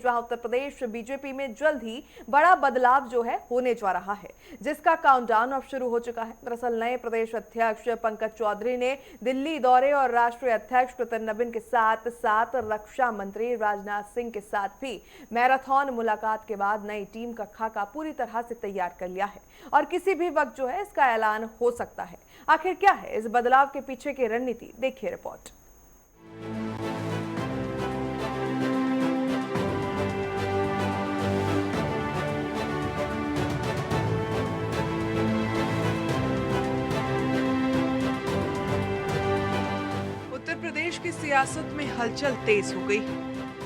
जहां उत्तर प्रदेश बीजेपी में जल्द ही बड़ा बदलाव जो है होने जा रहा है, जिसका काउंटडाउन अब शुरू हो चुका है। दरअसल नए प्रदेश अध्यक्ष पंकज चौधरी ने दिल्ली दौरे और राष्ट्रीय अध्यक्ष नितिन नवीन के साथ साथ रक्षा मंत्री राजनाथ सिंह के साथ भी मैराथन मुलाकात के बाद नई टीम का खाका पूरी तरह से तैयार कर लिया है और किसी भी वक्त जो है इसका ऐलान हो सकता है। आखिर क्या है इस बदलाव के पीछे की रणनीति, देखिए रिपोर्ट। उत्तर प्रदेश की सियासत में हलचल तेज हो गई।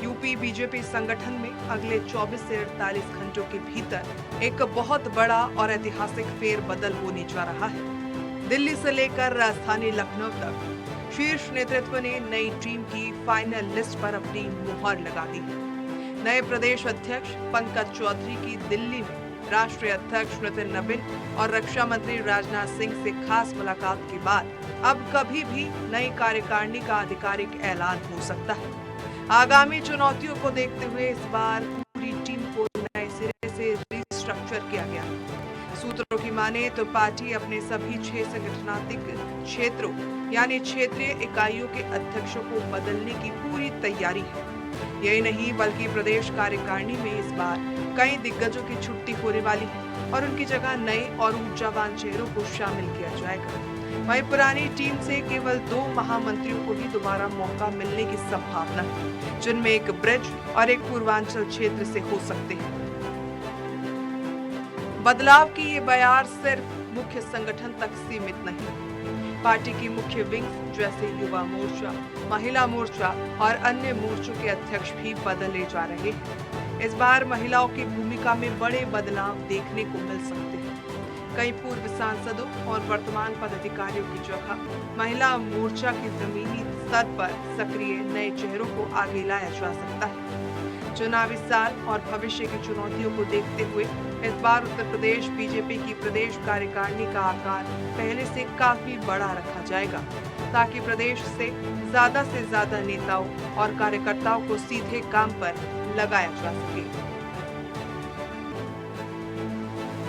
यूपी बीजेपी संगठन में अगले 24 से 48 घंटों के भीतर एक बहुत बड़ा और ऐतिहासिक फेरबदल होने जा रहा है। दिल्ली से लेकर राजधानी लखनऊ तक शीर्ष नेतृत्व ने नई टीम की फाइनल लिस्ट पर अपनी मुहर लगा दी है। नए प्रदेश अध्यक्ष पंकज चौधरी की दिल्ली में राष्ट्रीय अध्यक्ष नितिन नवीन और रक्षा मंत्री राजनाथ सिंह से खास मुलाकात के बाद अब कभी भी नई कार्यकारिणी का आधिकारिक ऐलान हो सकता है। आगामी चुनौतियों को देखते हुए इस बार पूरी टीम को नए सिरे से रिस्ट्रक्चर किया गया। सूत्रों की माने तो पार्टी अपने सभी 6 संगठनात्मक क्षेत्रों यानी क्षेत्रीय इकाइयों के अध्यक्षों को बदलने की पूरी तैयारी है। यही नहीं बल्कि प्रदेश कार्यकारिणी में इस बार कई दिग्गजों की छुट्टी होने वाली है और उनकी जगह नए और ऊर्जावान चेहरों को शामिल किया जाएगा। वहीं पुरानी टीम से केवल 2 महामंत्रियों को ही दोबारा मौका मिलने की संभावना है, जिनमें एक ब्रिज और एक पूर्वांचल क्षेत्र से हो सकते हैं। बदलाव की ये बयार सिर्फ मुख्य संगठन तक सीमित नहीं, पार्टी की मुख्य विंग जैसे युवा मोर्चा, महिला मोर्चा और अन्य मोर्चों के अध्यक्ष भी बदले जा रहे हैं। इस बार महिलाओं की भूमिका में बड़े बदलाव देखने को मिल सकते हैं। कई पूर्व सांसदों और वर्तमान पदाधिकारियों की जगह महिला मोर्चा की जमीनी स्तर पर सक्रिय नए चेहरों को आगे लाया जा सकता है। चुनावी साल और भविष्य की चुनौतियों को देखते हुए इस बार उत्तर प्रदेश बीजेपी की प्रदेश कार्यकारिणी का आकार पहले से काफी बड़ा रखा जाएगा, ताकि प्रदेश से ज्यादा नेताओं और कार्यकर्ताओं को सीधे काम पर लगाया जा सके।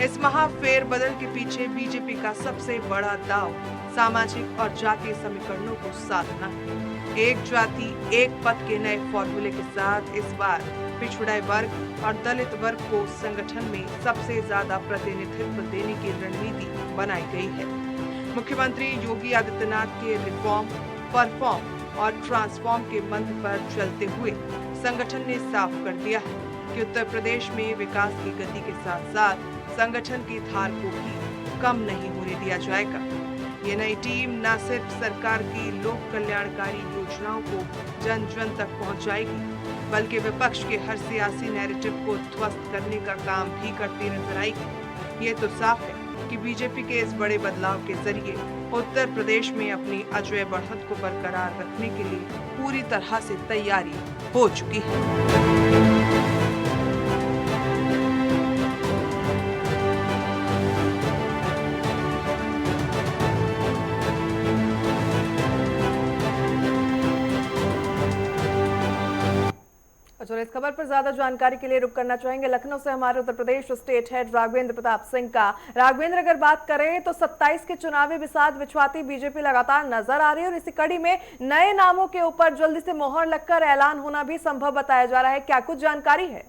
इस महा फेरबदल के पीछे बीजेपी का सबसे बड़ा दांव सामाजिक और जातीय समीकरणों को साधना है। एक जाति एक पद के नए फॉर्मूले के साथ इस बार पिछड़े वर्ग और दलित वर्ग को संगठन में सबसे ज्यादा प्रतिनिधित्व देने की रणनीति बनाई गई है। मुख्यमंत्री योगी आदित्यनाथ के रिफॉर्म, परफॉर्म और ट्रांसफॉर्म के मंत्र पर चलते हुए संगठन ने साफ कर दिया है कि उत्तर प्रदेश में विकास की गति के साथ साथ संगठन की धार को भी कम नहीं होने दिया जाएगा। ये नई टीम न सिर्फ सरकार की लोक कल्याणकारी योजनाओं को जन जन तक पहुंचाएगी, बल्कि विपक्ष के हर सियासी नैरेटिव को ध्वस्त करने का काम भी करती नजर आएगी। ये तो साफ है कि बीजेपी के इस बड़े बदलाव के जरिए उत्तर प्रदेश में अपनी अजेय बढ़त को बरकरार रखने के लिए पूरी तरह से तैयारी हो चुकी है। चलो इस खबर पर ज्यादा जानकारी के लिए रुक करना चाहेंगे लखनऊ से हमारे उत्तर प्रदेश स्टेट हेड राघवेंद्र प्रताप सिंह का। राघवेंद्र, अगर बात करें तो 27 के चुनावी बिसात बिछवाती बीजेपी लगातार नजर आ रही है और इसी कड़ी में नए नामों के ऊपर जल्दी से मोहर लगकर ऐलान होना भी संभव बताया जा रहा है। क्या कुछ जानकारी है?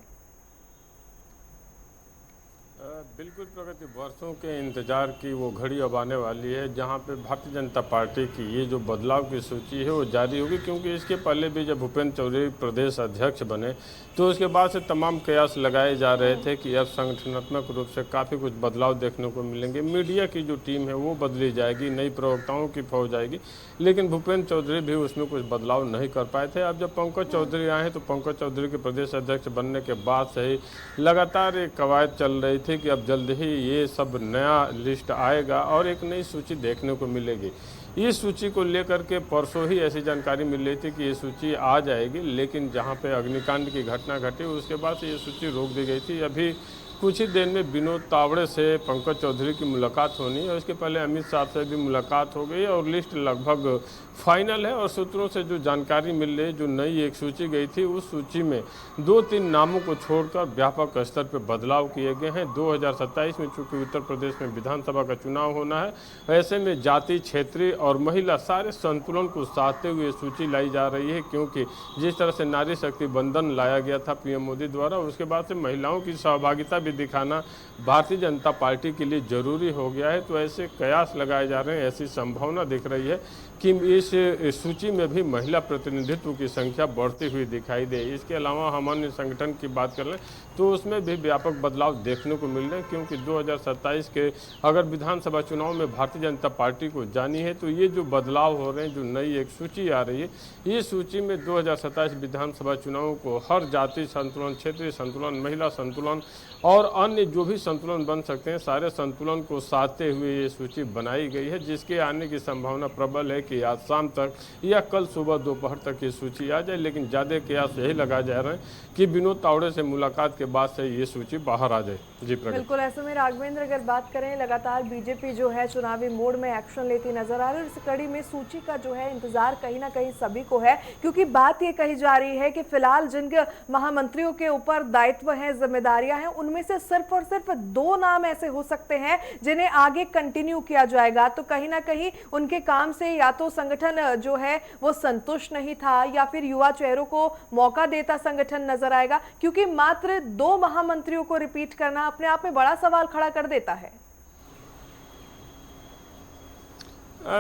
बिल्कुल प्रगति, वर्षों के इंतजार की वो घड़ी अब आने वाली है जहां पे भारतीय जनता पार्टी की ये जो बदलाव की सूची है वो जारी होगी, क्योंकि इसके पहले भी जब भूपेंद्र चौधरी प्रदेश अध्यक्ष बने तो उसके बाद से तमाम कयास लगाए जा रहे थे कि अब संगठनात्मक रूप से काफ़ी कुछ बदलाव देखने को मिलेंगे। मीडिया की जो टीम है वो बदली जाएगी, नई प्रवक्ताओं की फौज आएगी, लेकिन भूपेंद्र चौधरी भी उसमें कुछ बदलाव नहीं कर पाए थे। अब जब पंकज चौधरी आए तो पंकज चौधरी के प्रदेश अध्यक्ष बनने के बाद से ही लगातार एक कवायद चल रही थी कि अब जल्द ही ये सब नया लिस्ट आएगा और एक नई सूची देखने को मिलेगी। इस सूची को लेकर के परसों ही ऐसी जानकारी मिल रही थी कि ये सूची आ जाएगी, लेकिन जहां पे अग्निकांड की घटना घटी उसके बाद से ये सूची रोक दी गई थी। अभी कुछ ही देर में विनोद तावड़े से पंकज चौधरी की मुलाकात होनी है और इसके पहले अमित शाह से भी मुलाकात हो गई और लिस्ट लगभग फाइनल है। और सूत्रों से जो जानकारी मिल रही है, जो नई एक सूची गई थी, उस सूची में 2-3 नामों को छोड़कर व्यापक स्तर पर बदलाव किए गए हैं। 2027 में चूंकि उत्तर प्रदेश में विधानसभा का चुनाव होना है, ऐसे में जाति, क्षेत्रीय और महिला सारे संतुलन को साधते हुए सूची लाई जा रही है, क्योंकि जिस तरह से नारी शक्ति बंधन लाया गया था पीएम मोदी द्वारा, उसके बाद से महिलाओं की सहभागिता भी दिखाना भारतीय जनता पार्टी के लिए जरूरी हो गया है। तो ऐसे कयास लगाए जा रहे हैं, ऐसी संभावना दिख रही है कि इस सूची में भी महिला प्रतिनिधित्व की संख्या बढ़ती हुई दिखाई दे। इसके अलावा हम अन्य संगठन की बात कर लें तो उसमें भी व्यापक बदलाव देखने को मिल रहे हैं, क्योंकि 2027 के अगर विधानसभा चुनाव में भारतीय जनता पार्टी को जानी है तो ये जो बदलाव हो रहे हैं, जो नई एक सूची आ रही है, ये सूची में 2027 विधानसभा चुनाव को हर जाति संतुलन, क्षेत्रीय संतुलन, महिला संतुलन और अन्य जो भी संतुलन बन सकते हैं, सारे संतुलन को साधते हुए ये सूची बनाई गई है, जिसके आने की संभावना प्रबल है कि आज शाम तक या कल सुबह दोपहर तक ये सूची आ जाए। लेकिन ज़्यादा कयास यही लगाया जा रहा है कि विनोद तावड़े से मुलाकात के बाद से ये सूची बाहर आ जाए। जी प्रगति। बिल्कुल, ऐसे में राघवेंद्र अगर बात करें, लगातार बीजेपी जो है चुनावी मोड में एक्शन लेती नजर आ रही है और इस कड़ी में सूची का जो है इंतजार कहीं ना कहीं सभी को है, क्योंकि बात ये कही जा रही है कि फिलहाल जिन महामंत्रियों के ऊपर दायित्व है, जिम्मेदारियां हैं, उनमें से सिर्फ और सिर्फ 2 नाम ऐसे हो सकते हैं जिन्हें आगे कंटिन्यू किया जाएगा। तो कहीं ना कहीं उनके काम से या तो संगठन जो है वो संतुष्ट नहीं था या फिर युवा चेहरों को मौका देता संगठन नजर आएगा, क्योंकि मात्र 2 महामंत्रियों को रिपीट करना अपने आप में बड़ा सवाल खड़ा कर देता है।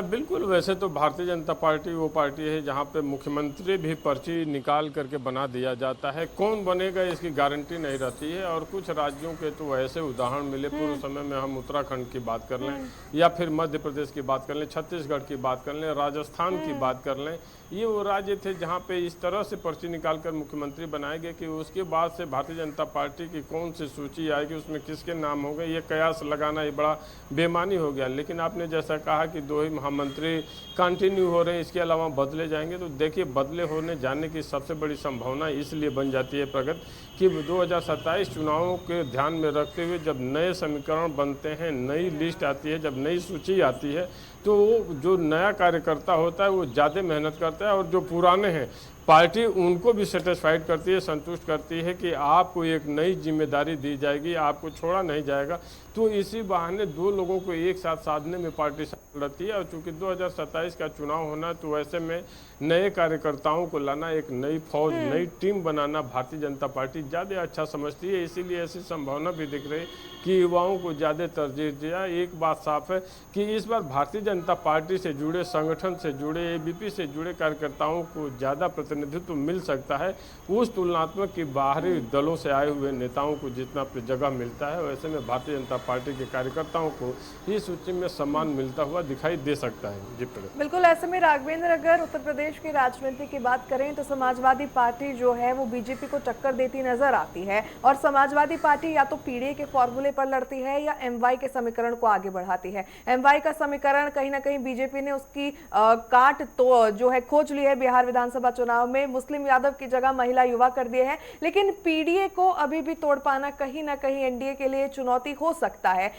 बिल्कुल, वैसे तो भारतीय जनता पार्टी वो पार्टी है जहां पे मुख्यमंत्री भी पर्ची निकाल करके बना दिया जाता है, कौन बनेगा इसकी गारंटी नहीं रहती है। और कुछ राज्यों के तो ऐसे उदाहरण मिले पूर्व समय में, हम उत्तराखंड की बात कर लें या फिर मध्य प्रदेश की बात कर लें, छत्तीसगढ़ की बात कर लें, राजस्थान की बात कर लें, ये वो राज्य थे जहाँ पे इस तरह से पर्ची निकाल कर मुख्यमंत्री बनाए गए कि उसके बाद से भारतीय जनता पार्टी की कौन सी सूची आएगी, उसमें किसके नाम होंगे, ये कयास लगाना ये बड़ा बेमानी हो गया। लेकिन आपने जैसा कहा कि 2 ही महामंत्री कंटिन्यू हो रहे हैं, इसके अलावा बदले जाएंगे, तो देखिए बदले होने जाने की सबसे बड़ी संभावना इसलिए बन जाती है प्रगत कि 2027 चुनावों के ध्यान में रखते हुए जब नए समीकरण बनते हैं, नई लिस्ट आती है, जब नई सूची आती है, तो जो नया कार्यकर्ता होता है वो ज़्यादा मेहनत करता है और जो पुराने हैं पार्टी उनको भी सेटिस्फाइड करती है, संतुष्ट करती है कि आपको एक नई जिम्मेदारी दी जाएगी, आपको छोड़ा नहीं जाएगा। तो इसी बहाने 2 लोगों को एक साथ साधने में पार्टी सफल रहती है। और चूंकि 2027 का चुनाव होना है तो ऐसे में नए कार्यकर्ताओं को लाना, एक नई फौज, नई टीम बनाना भारतीय जनता पार्टी ज़्यादा अच्छा समझती है। इसीलिए ऐसी संभावना भी दिख रही है कि युवाओं को ज़्यादा तरजीह दिया। एक बात साफ है कि इस बार भारतीय जनता पार्टी से जुड़े, संगठन से जुड़े, एबीपी से जुड़े कार्यकर्ताओं को ज़्यादा प्रतिनिधित्व मिल सकता है उस तुलनात्मक कि बाहरी दलों से आए हुए नेताओं को जितना जगह मिलता है, वैसे में भारतीय जनता पार्टी के कार्यकर्ताओं को इस सूची में सम्मान मिलता हुआ दिखाई दे सकता है। जी प्रगति। बिल्कुल, ऐसे में राघवेंद्र अगर उत्तर प्रदेश की राजनीति की बात करें तो समाजवादी पार्टी जो है वो बीजेपी को टक्कर देती नजर आती है और समाजवादी पार्टी या तो पीडीए के फॉर्मूले पर लड़ती है या एमवाई के समीकरण को आगे बढ़ाती है। एमवाई का समीकरण कहीं ना कहीं बीजेपी ने उसकी काट तो जो है खोज ली है बिहार विधानसभा चुनाव में, मुस्लिम यादव की जगह महिला युवा कर दिए हैं। लेकिन पीडीए को अभी भी तोड़ पाना कहीं ना कहीं एनडीए के लिए चुनौती हो सकता है।